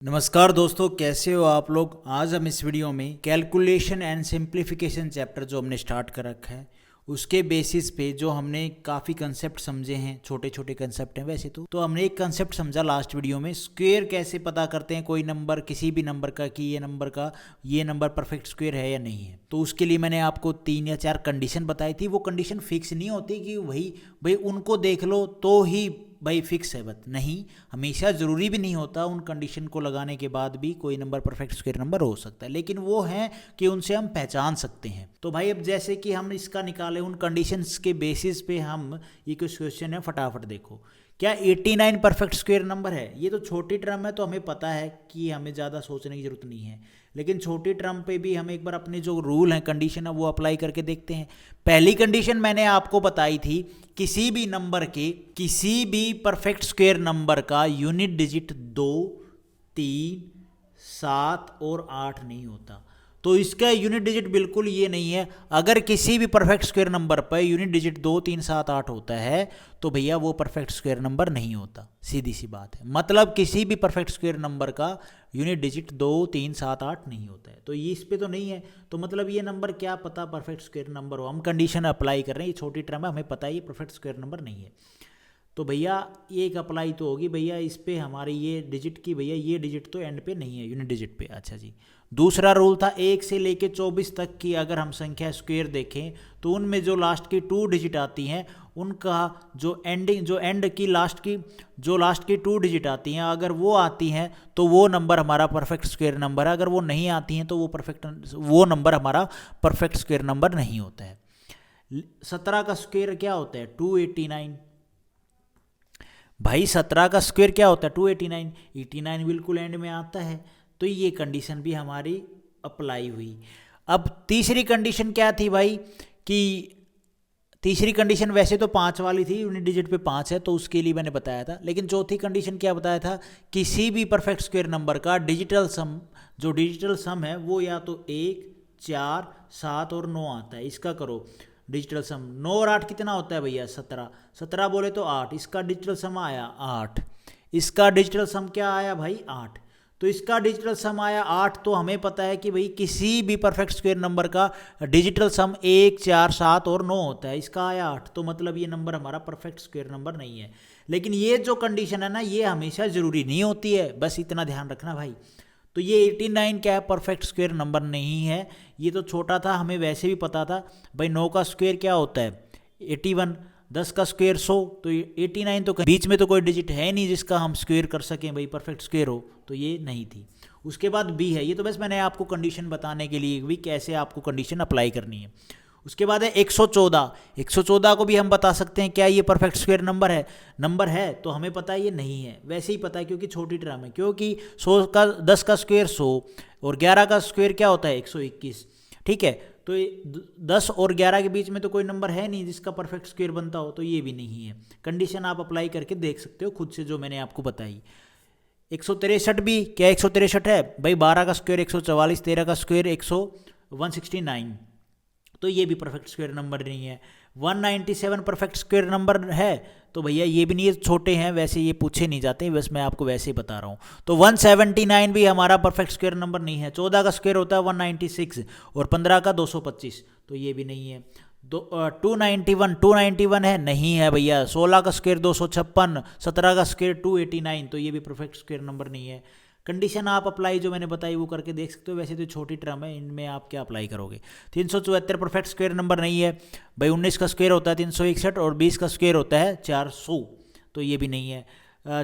नमस्कार दोस्तों, कैसे हो आप लोग। आज हम इस वीडियो में कैलकुलेशन एंड सिंप्लीफिकेशन चैप्टर जो हमने स्टार्ट कर रखा है उसके बेसिस पे जो हमने काफ़ी कंसेप्ट समझे हैं, छोटे छोटे कंसेप्ट हैं वैसे तो हमने एक कंसेप्ट समझा लास्ट वीडियो में, स्क्वायर कैसे पता करते हैं कोई नंबर, किसी भी नंबर का, कि ये नंबर परफेक्ट स्क्वायर है या नहीं है। तो उसके लिए मैंने आपको 3 या 4 कंडीशन बताई थी। वो कंडीशन फिक्स नहीं होती कि भाई उनको देख लो तो ही भाई फिक्स है, बट नहीं, हमेशा ज़रूरी भी नहीं होता। उन कंडीशन को लगाने के बाद भी कोई नंबर परफेक्ट स्क्वायर नंबर हो सकता है, लेकिन वो है कि उनसे हम पहचान सकते हैं। तो भाई अब जैसे कि हम इसका निकालें, उन कंडीशंस के बेसिस पे हम ये कुछ क्वेश्चन है, फटाफट देखो। क्या 89 परफेक्ट स्क्वायर नंबर है? ये तो छोटी टर्म है तो हमें पता है कि हमें ज़्यादा सोचने की जरूरत नहीं है, लेकिन छोटी टर्म पे भी हम एक बार अपने जो रूल हैं, कंडीशन है, वो अप्लाई करके देखते हैं। पहली कंडीशन मैंने आपको बताई थी, किसी भी परफेक्ट स्क्वायर नंबर का यूनिट डिजिट 2, 3, 7 और 8 नहीं होता। तो इसका यूनिट डिजिट बिल्कुल ये नहीं है। अगर किसी भी perfect square number per unit digit 2, 3, 7, 8 होता है तो भैया वो परफेक्ट स्क्वायर नंबर नहीं होता। सीधी सी बात है, मतलब किसी भी परफेक्ट स्क्वायर नंबर का यूनिट डिजिट 2, 3, 7, 8 नहीं होता है। तो ये इस पे तो नहीं है, तो मतलब ये नंबर क्या पता परफेक्ट स्क्वायर नंबर हो। हम कंडीशन अप्लाई कर रहे हैं, ये छोटी टर्म है, हमें पता है ये परफेक्ट स्क्वायर नंबर नहीं है। तो भैया ये एक अप्लाई तो होगी भैया इस पे हमारी ये डिजिट की, भैया ये डिजिट तो एंड पे नहीं है, यूनिट डिजिट पे। अच्छा जी, दूसरा रूल था 1 से लेके 24 तक की अगर हम संख्या स्क्वायर देखें तो उनमें जो लास्ट की 2 डिजिट आती हैं उनका जो एंड की लास्ट की 2 डिजिट आती हैं, अगर वो आती हैं तो वो नंबर हमारा परफेक्ट स्क्वायर नंबर है। अगर वो नहीं आती हैं तो वो नंबर हमारा परफेक्ट स्क्वायर नंबर नहीं होता है। 17 का स्क्वायर क्या होता है? 289। भाई 17 का स्क्वायर क्या होता है? 289। 89 बिल्कुल एंड में आता है, तो ये कंडीशन भी हमारी अप्लाई हुई। अब तीसरी कंडीशन क्या थी भाई, कि तीसरी कंडीशन वैसे तो 5 वाली थी, यूनिट डिजिट पे 5 है तो उसके लिए मैंने बताया था, लेकिन चौथी कंडीशन क्या बताया था, किसी भी परफेक्ट स्क्वायर नंबर का डिजिटल सम है वो या तो 1, 4, 7 और 9 आता है। इसका करो डिजिटल सम। 9 और 8 कितना होता है भैया? 17। 17 बोले तो 8, इसका डिजिटल सम आया 8। इसका डिजिटल सम क्या आया भाई? 8। तो इसका डिजिटल सम आया 8, तो हमें पता है कि भाई किसी भी परफेक्ट स्क्वायर नंबर का डिजिटल सम 1, 4, 7 और 9 होता है। इसका आया 8, तो मतलब ये नंबर हमारा परफेक्ट स्क्वायर नंबर नहीं है। लेकिन ये जो कंडीशन है ना, ये हमेशा ज़रूरी नहीं होती है, बस इतना ध्यान रखना भाई। तो ये 89 क्या है? परफेक्ट स्क्वायर नंबर नहीं है। ये तो छोटा था, हमें वैसे भी पता था भाई 9 का स्क्वायर क्या होता है? 81। 10 का स्क्वायर 100, तो 89 तो बीच में तो कोई डिजिट है नहीं जिसका हम स्क्वायर कर सकें भाई परफेक्ट स्क्वायर हो, तो ये नहीं थी। उसके बाद बी है, ये तो बस मैंने आपको कंडीशन बताने के लिए भी कैसे आपको कंडीशन अप्लाई करनी है। उसके बाद है 114। 114 को भी हम बता सकते हैं क्या ये परफेक्ट स्क्वायर नंबर है तो हमें पता है ये नहीं है, वैसे ही पता है क्योंकि छोटी टर्म है, क्योंकि 10 का स्क्वायर 100 और 11 का स्क्वायर क्या होता है? 121। ठीक है, तो 10 और 11 के बीच में तो कोई नंबर है नहीं जिसका परफेक्ट स्क्वायर बनता हो, तो ये भी नहीं है। कंडीशन आप अप्लाई करके देख सकते हो खुद से जो मैंने आपको बताई। 163 भी क्या 163 है भाई? 12 का स्क्वायर 144, 13 का स्क्वायर 169, तो ये भी परफेक्ट स्क्वायर नंबर नहीं है। 197 परफेक्ट स्क्वायर नंबर है तो भैया ये भी नहीं है, छोटे हैं वैसे, ये पूछे नहीं जाते, बस मैं आपको वैसे ही बता रहा हूँ। तो 179 भी हमारा परफेक्ट स्क्वायर नंबर नहीं है। 14 का स्क्वायर होता है 196 और 15 का 225, तो ये भी नहीं है। 291 है? नहीं है भैया। 16 का स्क्वायर 256, 17 का स्क्वायर 289, तो ये भी परफेक्ट स्क्वायर नंबर नहीं है। कंडीशन आप अप्लाई जो मैंने बताई वो करके देख सकते हो, वैसे तो छोटी टर्म है, इनमें आप क्या अप्लाई करोगे। 374 परफेक्ट स्क्वायर नंबर नहीं है भाई। 19 का स्क्वायर होता है 361 और 20 का स्क्वायर होता है 400, तो ये भी नहीं है।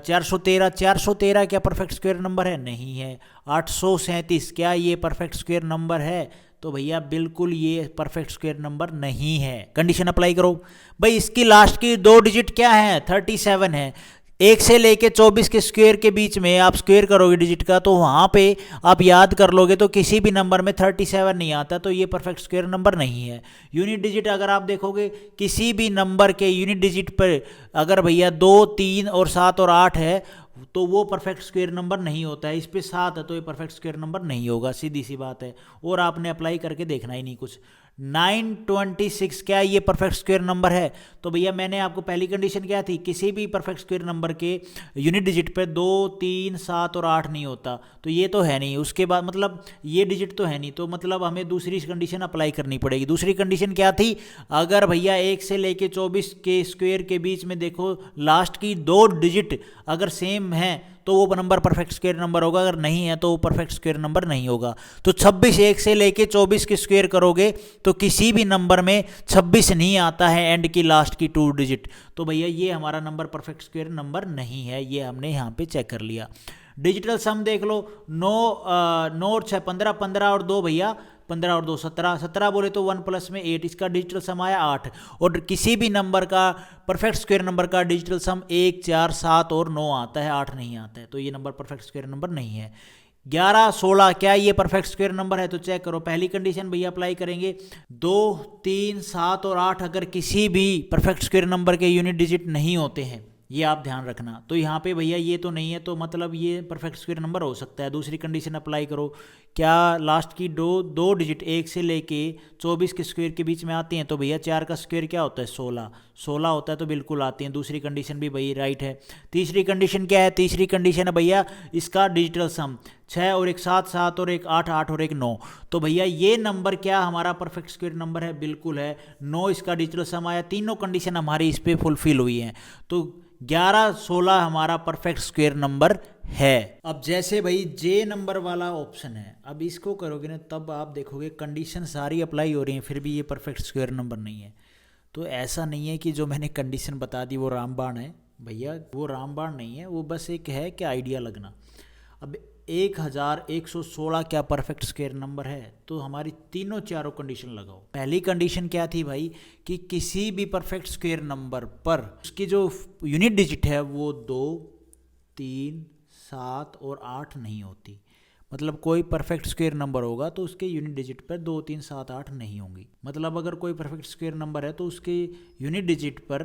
413 क्या परफेक्ट स्क्वायर नंबर है? नहीं है। 837 क्या ये परफेक्ट स्क्वायर नंबर है? तो भैया बिल्कुल ये परफेक्ट स्क्वायर नंबर नहीं है। कंडीशन अप्लाई करो भाई। इसकी लास्ट की 2 डिजिट क्या है? 37 है। 1 से लेके 24 के स्क्वायर के बीच में आप स्क्वायर करोगे डिजिट का, तो वहाँ पे आप याद कर लोगे तो किसी भी नंबर में 37 नहीं आता, तो ये परफेक्ट स्क्वायर नंबर नहीं है। यूनिट डिजिट अगर आप देखोगे किसी भी नंबर के यूनिट डिजिट पर अगर भैया 2, 3 और 7 और 8 है तो वो परफेक्ट स्क्वायर नंबर नहीं होता है। इस पे 7 है तो ये परफेक्ट स्क्वायर नंबर नहीं होगा, सीधी सी बात है। और आपने अप्लाई करके देखना ही नहीं कुछ। 926 क्या ये परफेक्ट स्क्वायर नंबर है? तो भैया मैंने आपको पहली कंडीशन क्या थी, किसी भी परफेक्ट स्क्वायर नंबर के यूनिट डिजिट पे 2, 3, 7 और 8 नहीं होता, तो ये तो है नहीं। उसके बाद मतलब ये डिजिट तो है नहीं, तो मतलब हमें दूसरी कंडीशन अप्लाई करनी पड़ेगी। दूसरी कंडीशन क्या थी, अगर भैया 1 से लेके 24 के स्क्वायर के बीच में देखो लास्ट की 2 डिजिट अगर सेम है तो वो नंबर परफेक्ट स्क्वायर नंबर होगा, अगर नहीं है तो वो परफेक्ट स्क्वायर नंबर नहीं होगा। तो 26 1 से लेके 24 के स्क्वायर करोगे तो किसी भी नंबर में 26 नहीं आता है एंड की लास्ट की 2 डिजिट, तो भैया ये हमारा नंबर परफेक्ट स्क्वायर नंबर नहीं है, ये हमने यहाँ पे चेक कर लिया। डिजिटल सम देख लो, 9 और 6 15, 15 और 2 भैया 15 और 2 17, 17 बोले तो 1 प्लस में 8, इसका डिजिटल सम आया 8। और किसी भी नंबर का परफेक्ट स्क्वायर नंबर का डिजिटल सम 1, 4, 7 और 9 आता है, 8 नहीं आता है, तो ये नंबर परफेक्ट स्क्वायर नंबर नहीं है। 11, 16 क्या ये परफेक्ट स्क्वायर नंबर है? तो चेक करो, पहली कंडीशन भैया अप्लाई करेंगे, 2, 3, 7 और 8 अगर किसी भी परफेक्ट स्क्वायर नंबर के यूनिट डिजिट नहीं होते हैं, ये आप ध्यान रखना। तो यहाँ पे भैया ये तो नहीं है, तो मतलब ये परफेक्ट स्क्वायर नंबर हो सकता है। दूसरी कंडीशन अप्लाई करो, क्या लास्ट की दो डिजिट 1 से लेके 24 के स्क्वायर के बीच में आती हैं? तो भैया 4 का स्क्वायर क्या होता है? 16, 16 होता है, तो बिल्कुल आती हैं। दूसरी कंडीशन भी भैया राइट है। तीसरी कंडीशन क्या है? तीसरी कंडीशन है भैया इसका डिजिटल सम 6 और 1 7, 7 और 1 8, 8 और 1 9, तो भैया ये नंबर क्या हमारा परफेक्ट स्क्वायर नंबर है? बिल्कुल है, 9 इसका डिजिटल सम आया। तीनों कंडीशन हमारी इस पर फुलफिल हुई हैं, तो 11, 16 हमारा परफेक्ट स्क्वायर नंबर है। अब जैसे भाई जे नंबर वाला ऑप्शन है, अब इसको करोगे ना तब आप देखोगे कंडीशन सारी अप्लाई हो रही हैं, फिर भी ये परफेक्ट स्क्वायर नंबर नहीं है। तो ऐसा नहीं है कि जो मैंने कंडीशन बता दी वो रामबाण है भैया, वो रामबाण नहीं है, वो बस एक है कि आइडिया लगना। अब 1116 क्या परफेक्ट स्क्वायर नंबर है? तो हमारी तीनों चारों कंडीशन लगाओ। पहली कंडीशन क्या थी भाई, कि किसी भी परफेक्ट स्क्वायर नंबर पर उसकी जो यूनिट डिजिट है वो 2, 3, 7 और 8 नहीं होती। मतलब कोई परफेक्ट स्क्वायर नंबर होगा तो उसके यूनिट डिजिट पर 2, 3, 7, 8 नहीं होंगी। मतलब अगर कोई परफेक्ट स्क्वायर नंबर है तो उसके यूनिट डिजिट पर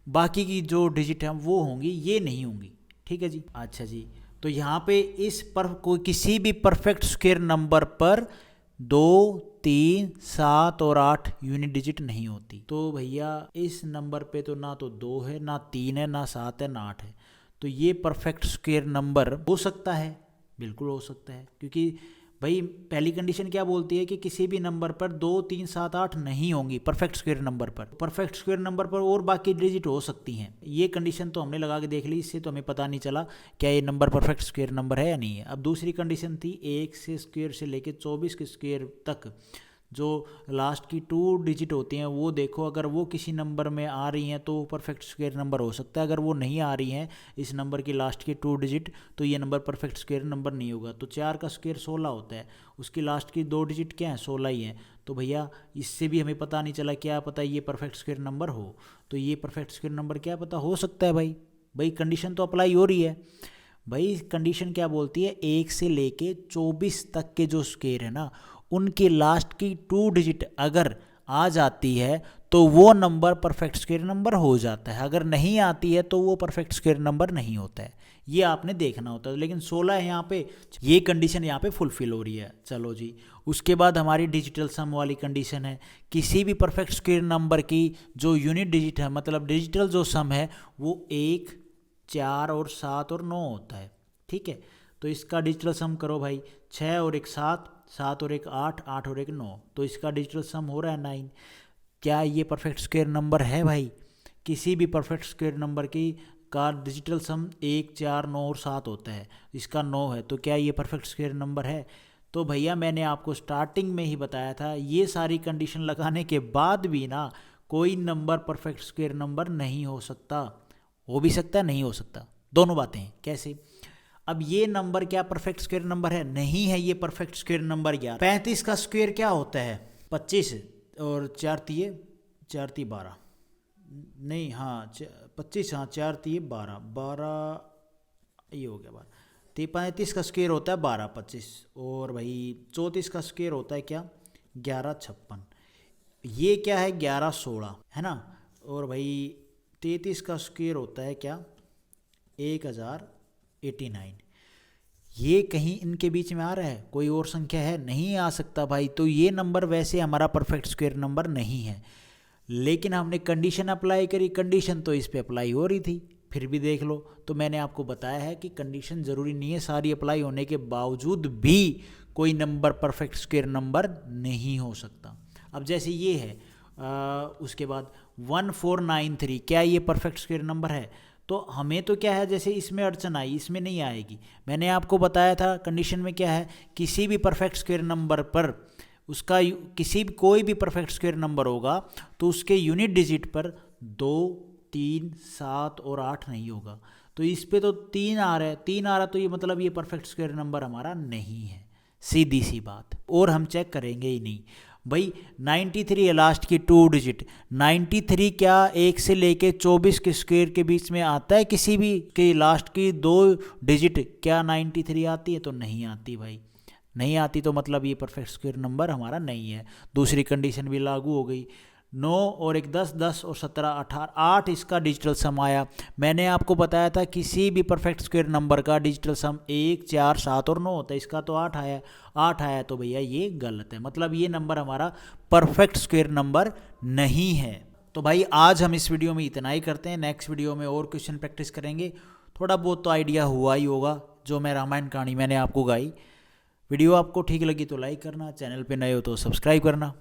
बाकी की जो डिजिट हैं वो होंगी, ये नहीं होंगी। ठीक है जी। अच्छा जी, तो यहाँ पे इस पर कोई किसी भी परफेक्ट स्क्वायर नंबर पर 2, 3, 7 और 8 यूनिट डिजिट नहीं होती। तो भैया इस नंबर पे तो ना तो 2 है, ना 3 है, ना 7 है, ना 8 है, तो ये परफेक्ट स्क्वायर नंबर हो सकता है, बिल्कुल हो सकता है। क्योंकि भाई पहली कंडीशन क्या बोलती है कि किसी भी नंबर पर 2, 3, 7, 8 नहीं होंगी परफेक्ट स्क्वायर नंबर पर। परफेक्ट स्क्वायर नंबर पर और बाकी डिजिट हो सकती हैं। ये कंडीशन तो हमने लगा के देख ली, इससे तो हमें पता नहीं चला क्या ये नंबर परफेक्ट स्क्वायर नंबर है या नहीं है। अब दूसरी कंडीशन थी 1 से स्क्वायर से लेके 24 के स्क्वायर तक जो लास्ट की 2 डिजिट होती हैं वो देखो, अगर वो किसी नंबर में आ रही हैं तो परफेक्ट स्क्वायर नंबर हो सकता है। अगर वो नहीं आ रही हैं इस नंबर की लास्ट की 2 डिजिट, तो ये नंबर परफेक्ट स्क्वायर नंबर नहीं होगा। तो 4 का स्क्वायर 16 होता है, उसकी लास्ट की 2 डिजिट क्या है? 16 ही है। तो भैया इससे भी हमें पता नहीं चला, क्या पता ये परफेक्ट स्क्वायर नंबर हो। तो ये परफेक्ट स्क्वायर नंबर क्या पता हो सकता है भाई। भाई कंडीशन तो अप्लाई हो रही है। भाई कंडीशन क्या बोलती है, 1 से लेके 24 तक के जो स्क्वायर है ना, उनकी लास्ट की 2 डिजिट अगर आ जाती है तो वो नंबर परफेक्ट स्क्वायर नंबर हो जाता है। अगर नहीं आती है तो वो परफेक्ट स्क्वायर नंबर नहीं होता है, ये आपने देखना होता है। लेकिन 16 है यहाँ पे, ये कंडीशन यहाँ पे फुलफिल हो रही है। चलो जी, उसके बाद हमारी डिजिटल सम वाली कंडीशन है, किसी भी परफेक्ट स्क्वायर नंबर की जो यूनिट डिजिट है, मतलब डिजिटल जो सम है वो 1, 4 और 7 और 9 होता है। ठीक है, तो इसका डिजिटल सम करो भाई, 6 और 1 7, 7 और 1 8, 8 और 1 9, तो इसका डिजिटल सम हो रहा है 9। क्या ये परफेक्ट स्क्वायर नंबर है भाई? किसी भी परफेक्ट स्क्वायर नंबर की का डिजिटल सम 1, 4, 9 और 7 होता है, इसका 9 है, तो क्या ये परफेक्ट स्क्वायर नंबर है? तो भैया मैंने आपको स्टार्टिंग में ही बताया था, ये सारी कंडीशन लगाने के बाद भी ना कोई नंबर परफेक्ट स्क्वायर नंबर नहीं हो सकता। हो भी सकता है, नहीं हो सकता, दोनों बातें हैं। कैसे? अब ये नंबर क्या परफेक्ट स्क्वायर नंबर है? नहीं है ये परफेक्ट स्क्वायर नंबर। यार 35 का स्क्वायर क्या होता है? 25 और 4 तिये 12, नहीं हाँ 25, हाँ 4 तिये 12, 12 ये हो गया 12। 35 का स्क्वायर होता है 12, 25, और भाई 34 का स्क्वायर होता है क्या? 11, 56। ये क्या है? 11, 16 है ना। और भाई 33 का स्क्वायर होता है क्या? 1089। ये कहीं इनके बीच में आ रहा है, कोई और संख्या है, नहीं आ सकता भाई। तो ये नंबर वैसे हमारा परफेक्ट स्क्वायर नंबर नहीं है, लेकिन हमने कंडीशन अप्लाई करी, कंडीशन तो इस पे अप्लाई हो रही थी, फिर भी देख लो। तो मैंने आपको बताया है कि कंडीशन ज़रूरी नहीं है सारी अप्लाई होने के बावजूद भी कोई नंबर परफेक्ट स्क्वायर नंबर नहीं हो सकता। अब जैसे ये है उसके बाद 1493, क्या ये परफेक्ट स्क्वायर नंबर है? तो हमें तो क्या है, जैसे इसमें अड़चन आई, इसमें नहीं आएगी। मैंने आपको बताया था कंडीशन में क्या है, किसी भी परफेक्ट स्क्वायर नंबर पर उसका कोई भी परफेक्ट स्क्वायर नंबर होगा तो उसके यूनिट डिजिट पर 2, 3, 7 और 8 नहीं होगा। तो इस पे तो 3 आ रहा है, 3 आ रहा, तो ये मतलब ये परफेक्ट स्क्वायर नंबर हमारा नहीं है, सीधी सी बात। और हम चेक करेंगे ही नहीं भाई। 93 है लास्ट की 2 डिजिट, 93 क्या 1 से लेके 24 के स्क्वायर के बीच में आता है? किसी भी के लास्ट की 2 डिजिट क्या 93 आती है? तो नहीं आती भाई, नहीं आती। तो मतलब ये परफेक्ट स्क्वायर नंबर हमारा नहीं है। दूसरी कंडीशन भी लागू हो गई, 9 और 1 10, 10 और 17 18, 8 इसका डिजिटल सम आया। मैंने आपको बताया था किसी भी परफेक्ट स्क्वायर नंबर का डिजिटल सम 1, 4, 7 और 9 होता है, इसका तो 8 आया, 8 आया। तो भैया ये गलत है, मतलब ये नंबर हमारा परफेक्ट स्क्वायर नंबर नहीं है। तो भाई आज हम इस वीडियो में इतना ही करते हैं, नेक्स्ट वीडियो में और क्वेश्चन प्रैक्टिस करेंगे। थोड़ा बहुत तो आइडिया हुआ ही होगा जो मैं रामायण कहानी मैंने आपको गाई। वीडियो आपको ठीक लगी तो लाइक करना, चैनल पे नए हो तो सब्सक्राइब करना।